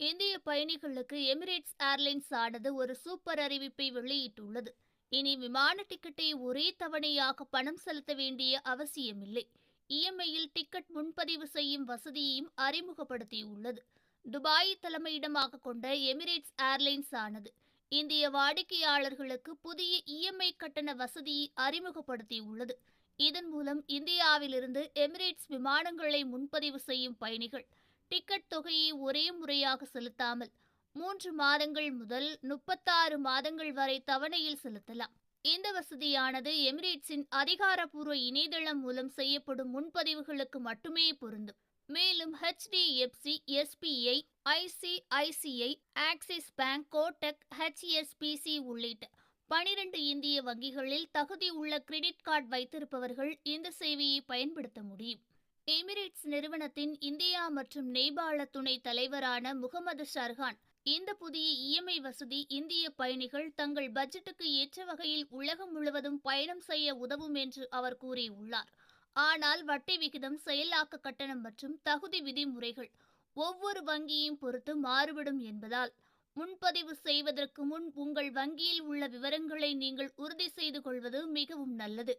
இந்திய பயணிகளுக்கு Emirates airlines ஆனது ஒரு சூப்பர் அறிவிப்பை வெளியிட்டுள்ளது. இனி விமான டிக்கெட்டை ஒரே தவணையாக பணம் செலுத்த வேண்டிய அவசியமில்லை. இஎம்ஐயில் டிக்கெட் முன்பதிவு செய்யும் வசதியையும் அறிமுகப்படுத்தியுள்ளது. துபாயை தலைமையிடமாக கொண்ட எமிரேட்ஸ் ஏர்லைன்ஸ் ஆனது இந்திய வாடிக்கையாளர்களுக்கு புதிய இஎம்ஐ கட்டண வசதியை அறிமுகப்படுத்தியுள்ளது. இதன் மூலம் இந்தியாவிலிருந்து எமிரேட்ஸ் விமானங்களை முன்பதிவு செய்யும் பயணிகள் டிக்கெட் தொகையை ஒரே முறையாக செலுத்தாமல் 3 மாதங்கள் முதல் 36 மாதங்கள் வரை தவணையில் செலுத்தலாம். இந்த வசதியானது எமிரேட்ஸின் அதிகாரப்பூர்வ இணையதளம் மூலம் செய்யப்படும் முன்பதிவுகளுக்கு மட்டுமே பொருந்தும். மேலும் HDFC, SBI, ICICI, axis bank, Kotak, HSBC உள்ளிட்ட 12 இந்திய வங்கிகளில் தகுதி உள்ள கிரெடிட் கார்டு வைத்திருப்பவர்கள் இந்த சேவையை பயன்படுத்த முடியும். எமிரேட்ஸ் நிறுவனத்தின் இந்தியா மற்றும் நேபாள துணை தலைவரான முகமது ஷர்ஹான் இந்த புதிய இஎம்ஐ வசதி இந்திய பயணிகள் தங்கள் பட்ஜெட்டுக்கு ஏற்ற வகையில் உலகம் முழுவதும் பயணம் செய்ய உதவும் என்று அவர் கூறியுள்ளார். ஆனால் வட்டி விகிதம், செயலாக்க கட்டணம் மற்றும் தகுதி விதிமுறைகள் ஒவ்வொரு வங்கியையும் பொறுத்து மாறுபடும் என்பதால் முன்பதிவு செய்வதற்கு முன் உங்கள் வங்கியில் உள்ள விவரங்களை நீங்கள் உறுதி செய்து கொள்வது மிகவும் நல்லது.